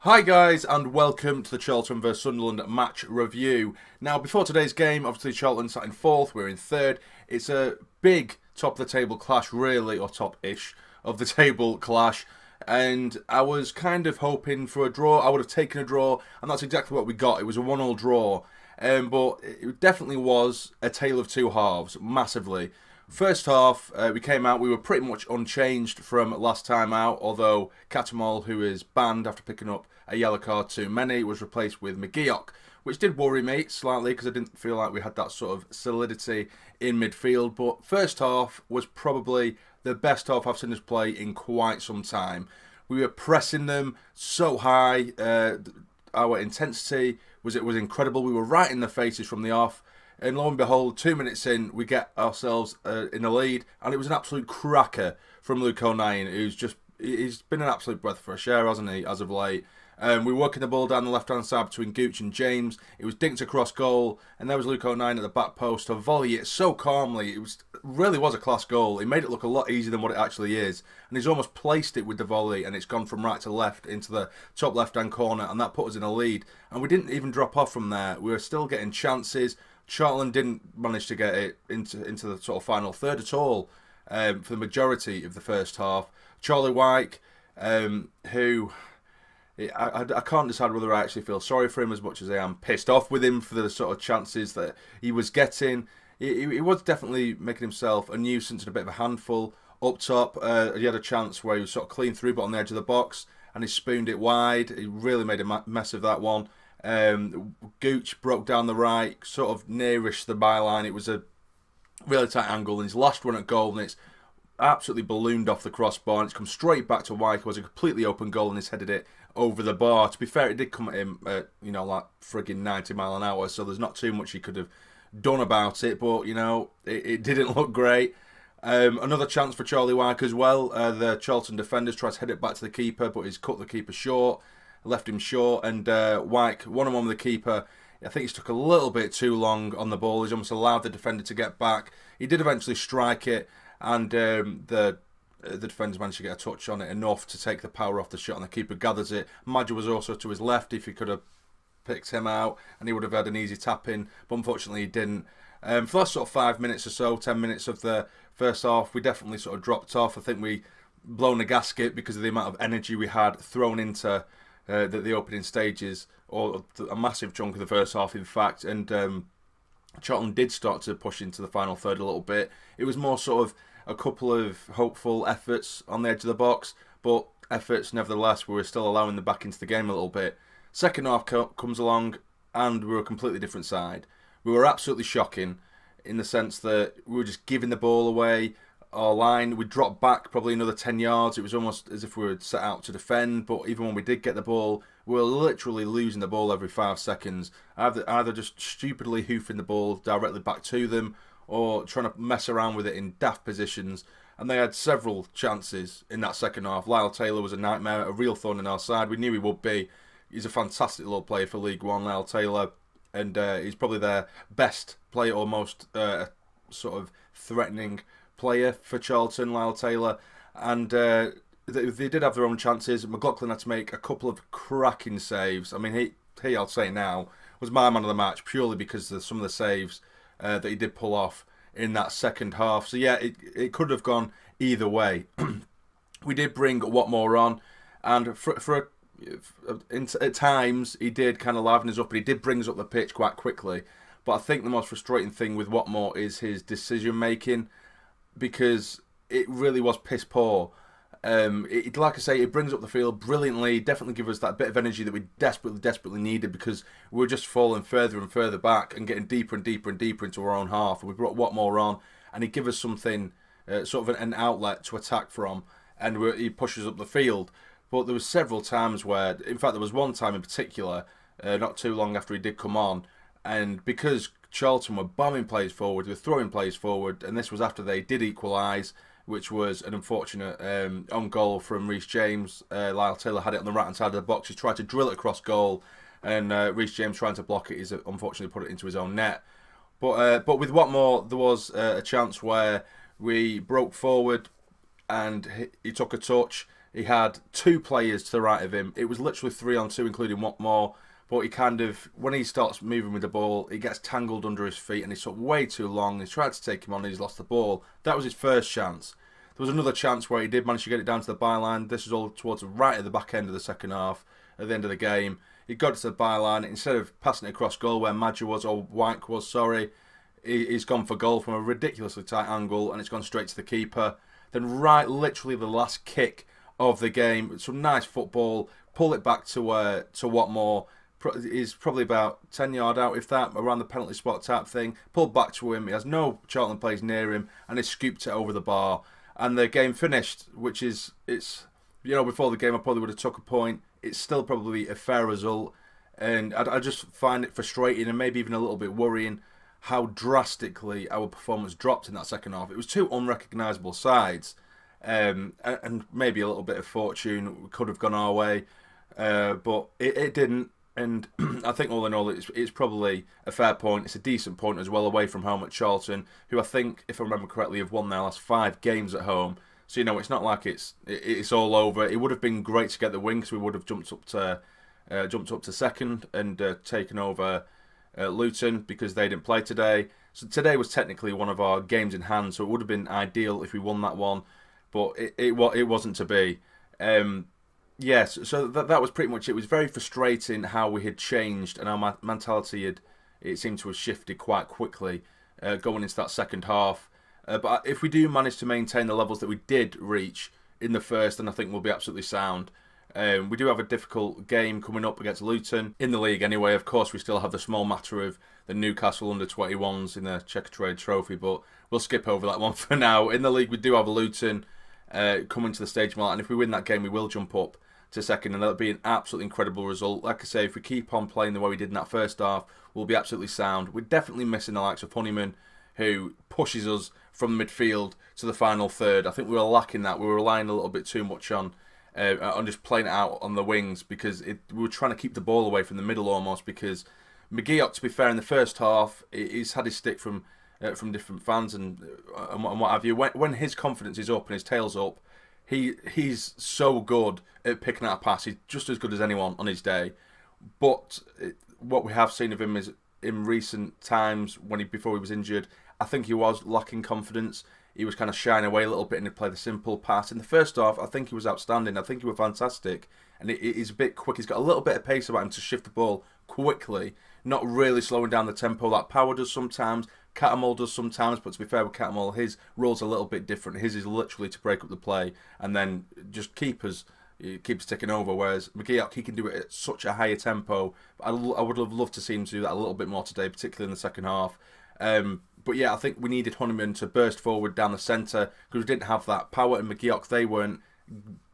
Hi guys, and welcome to the Charlton vs Sunderland match review. Now, before today's game, obviously Charlton sat in 4th, we're in 3rd. It's a big top of the table clash really, or top-ish of the table clash. And I was kind of hoping for a draw. I would have taken a draw, and that's exactly what we got. It was a 1-1 draw. But it definitely was a tale of two halves, massively. First half, we came out, we were pretty much unchanged from last time out, although Catamol, who is banned after picking up a yellow card too many, was replaced with McGeoch, which did worry me slightly because I didn't feel like we had that sort of solidity in midfield. But first half was probably the best half I've seen us play in quite some time. We were pressing them so high, our intensity was incredible. We were right in their faces from the off. And lo and behold, 2 minutes in, we get ourselves in the lead. And it was an absolute cracker from Luke O'Nien, he's been an absolute breath for a air, hasn't he, as of late. We were working the ball down the left-hand side between Gooch and James. It was dinked across goal. And there was Luke O'Nien at the back post to volley it so calmly. It really was a class goal. He made it look a lot easier than what it actually is. And he's almost placed it with the volley. And it's gone from right to left into the top left-hand corner. And that put us in a lead. And we didn't even drop off from there. We were still getting chances. Charlton didn't manage to get it into the sort of final third at all for the majority of the first half. Charlie Wyke, who I can't decide whether I actually feel sorry for him as much as I am pissed off with him for the sort of chances that he was getting. He was definitely making himself a nuisance and a bit of a handful up top. He had a chance where he was sort of clean through but on the edge of the box and he spooned it wide. He really made a mess of that one. Gooch broke down the right, sort of nearish the byline. It was a really tight angle, and his last run at goal, and it's absolutely ballooned off the crossbar, and it's come straight back to Wyke. It was a completely open goal, and he's headed it over the bar. To be fair, it did come at him at, like frigging 90 mile an hour, so there's not too much he could have done about it, but, it didn't look great. Another chance for Charlie Wyke as well. The Charlton defenders tried to head it back to the keeper, but he's cut the keeper short. Left him short, and Wyke, one-on-one with the keeper. I think he's took a little bit too long on the ball. He's almost allowed the defender to get back. He did eventually strike it, and the defenders managed to get a touch on it enough to take the power off the shot, and the keeper gathers it. Madger was also to his left if he could have picked him out, and he would have had an easy tap in, but unfortunately he didn't. For the last sort of 5 minutes or so, 10 minutes of the first half, we definitely sort of dropped off. I think we blown a gasket because of the amount of energy we had thrown into the opening stages, or a massive chunk of the first half in fact, and Charlton did start to push into the final third a little bit. It was more sort of a couple of hopeful efforts on the edge of the box, but efforts nevertheless. We were still allowing them back into the game a little bit. Second half comes along and we were a completely different side. We were absolutely shocking in the sense that we were just giving the ball away. Our line, we dropped back probably another 10 yards. It was almost as if we were set out to defend, but even when we did get the ball, we were literally losing the ball every 5 seconds. Either just stupidly hoofing the ball directly back to them, or trying to mess around with it in daft positions. And they had several chances in that second half. Lyle Taylor was a nightmare, a real thorn in our side. We knew he would be. He's a fantastic little player for League One, Lyle Taylor, and he's probably their best player, or most sort of threatening player for Charlton, Lyle Taylor. And they did have their own chances. McLaughlin had to make a couple of cracking saves. I mean, he I'll say now, was my man of the match purely because of some of the saves that he did pull off in that second half. So yeah, it could have gone either way. We did bring Watmore on, and at times he did kind of liven us up, and he did bring us up the pitch quite quickly. But I think the most frustrating thing with Watmore is his decision making, because it really was piss poor. Like I say, it brings up the field brilliantly. Definitely give us that bit of energy that we desperately needed, because we were just falling further and further back and getting deeper and deeper and deeper into our own half. And we brought Watmore on, and he gave us something, sort of an outlet to attack from, and he pushes up the field. But there was several times where, in fact, there was one time in particular, not too long after he did come on, and because Charlton were bombing plays forward, they were throwing plays forward, and this was after they did equalise, which was an unfortunate own goal from Reece James. Lyle Taylor had it on the right-hand side of the box. He tried to drill it across goal, and Reece James trying to block it, he's unfortunately put it into his own net. But with Watmore, there was a chance where we broke forward, and he took a touch, He had 2 players to the right of him. It was literally 3-on-2, including one more. But he kind of, when he starts moving with the ball, he gets tangled under his feet and he took way too long. He's tried to take him on and he's lost the ball. That was his first chance. There was another chance where he did manage to get it down to the byline. This was all towards the right at the back end of the second half, at the end of the game. He got it to the byline. Instead of passing it across goal where Madger was, or Wank was, sorry, he's gone for goal from a ridiculously tight angle and it's gone straight to the keeper. Then right, literally the last kick of the game, some nice football, pull it back to Watmore. He's probably about 10 yards out, if that, around the penalty spot type thing. Pulled back to him. He has no Charlton players near him, and he scooped it over the bar. And the game finished, which is, before the game I probably would have took a point. It's still probably a fair result, and I just find it frustrating and maybe even a little bit worrying how drastically our performance dropped in that second half. It was 2 unrecognisable sides, and maybe a little bit of fortune could have gone our way, but it didn't. And I think all in all, it's probably a fair point. It's a decent point as well away from home at Charlton, who I think, if I remember correctly, have won their last 5 games at home. So, it's not like it's all over. It would have been great to get the win because we would have jumped up to second and taken over Luton because they didn't play today. So today was technically one of our games in hand, so it would have been ideal if we won that one, but it wasn't to be. Yes, so that was pretty much it. It was very frustrating how we had changed and our mentality it seemed to have shifted quite quickly going into that second half. But if we do manage to maintain the levels that we did reach in the first, then I think we'll be absolutely sound. We do have a difficult game coming up against Luton in the league anyway. Of course, we still have the small matter of the Newcastle under-21s in the Checkatrade Trophy, but we'll skip over that one for now. In the league, we do have Luton coming to the stage mark, and if we win that game, we will jump up to second, and that'll be an absolutely incredible result. Like I say, if we keep on playing the way we did in that first half, we'll be absolutely sound. We're definitely missing the likes of Honeyman, who pushes us from midfield to the final third. I think we were lacking that. We were relying a little bit too much on just playing it out on the wings because we were trying to keep the ball away from the middle almost, because McGeoch, to be fair, in the first half, he's had his stick from different fans and what have you. When his confidence is up and his tail's up, he's so good at picking out a pass. He's just as good as anyone on his day. But what we have seen of him is in recent times, before he was injured, I think he was lacking confidence. He was kind of shying away a little bit and he played the simple pass. In the first half, I think he was outstanding. I think he was fantastic. And he's a bit quick. He's got a little bit of pace about him to shift the ball quickly, not really slowing down the tempo like Power does sometimes. Catamol does sometimes, but to be fair with Catamol, his role's a little bit different. His is literally to break up the play and then just keep us ticking over, whereas McGeoch, he can do it at such a higher tempo. I would have loved to see him do that a little bit more today, particularly in the second half. But yeah, I think we needed Honeyman to burst forward down the centre because we didn't have that. Power and McGeoch, they weren't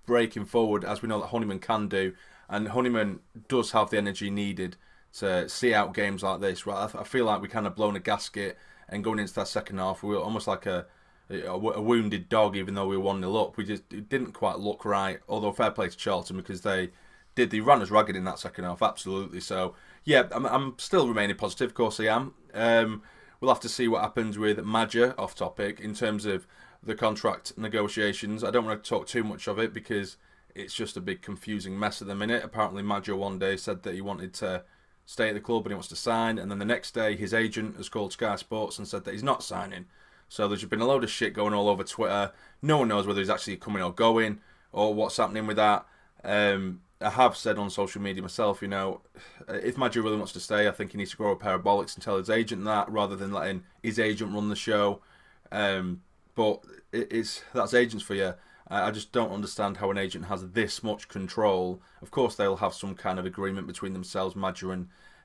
breaking forward as we know that Honeyman can do, and Honeyman does have the energy needed to see out games like this. Right, I feel like we kind of blown a gasket, and going into that second half, we were almost like a wounded dog, even though we were 1-0 up. It didn't quite look right, although fair play to Charlton because they ran us ragged in that second half, absolutely. So yeah, I'm still remaining positive, of course I am. We'll have to see what happens with Madger, off topic, in terms of the contract negotiations. I don't want to talk too much of it because it's just a big confusing mess at the minute. Apparently Madger one day said that he wanted to stay at the club and he wants to sign, and then the next day his agent has called Sky Sports and said that he's not signing. So there's been a load of shit going all over Twitter. No one knows whether he's actually coming or going or what's happening with that. I have said on social media myself, if Madger really wants to stay, I think he needs to grow a pair of bollocks and tell his agent that rather than letting his agent run the show. But that's agents for you. I just don't understand how an agent has this much control. Of course, they'll have some kind of agreement between themselves, Madger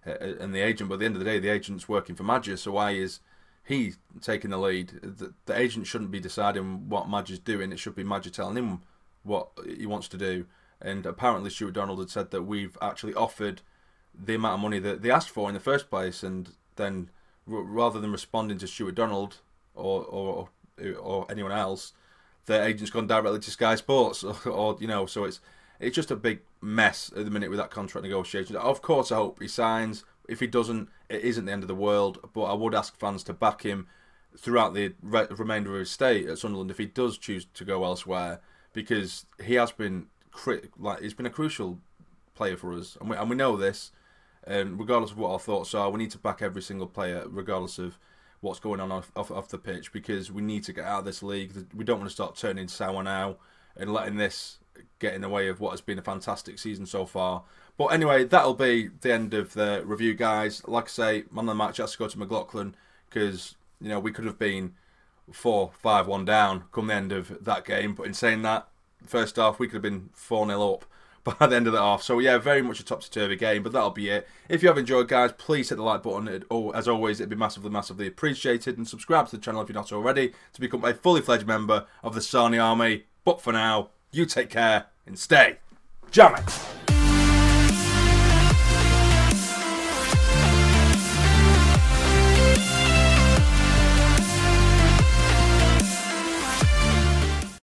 and the agent. But at the end of the day, the agent's working for Madger, so why is he taking the lead? The agent shouldn't be deciding what Madger's doing. It should be Madger telling him what he wants to do. And apparently Stuart Donald had said that we've actually offered the amount of money that they asked for in the first place, and then rather than responding to Stuart Donald or anyone else, the agent's gone directly to Sky Sports, so it's just a big mess at the minute with that contract negotiation. Of course, I hope he signs. If he doesn't, it isn't the end of the world. But I would ask fans to back him throughout the remainder of his stay at Sunderland if he does choose to go elsewhere. because he has been he's been a crucial player for us, and we know this. And regardless of what our thoughts are, we need to back every single player, regardless of what's going on off the pitch, because we need to get out of this league. We don't want to start turning sour now and letting this get in the way of what has been a fantastic season so far. But anyway, that'll be the end of the review, guys. Like I say, man of the match has to go to McLaughlin, because we could have been 4-5-1 down come the end of that game. But in saying that, first half we could have been 4-0 up by the end of the half. So yeah, very much a topsy-turvy game, but that'll be it. If you have enjoyed, guys, please hit the like button. As always, it'd be massively, massively appreciated. And subscribe to the channel if you're not already to become a fully fledged member of the Sarny Army. But for now, you take care and stay jammy.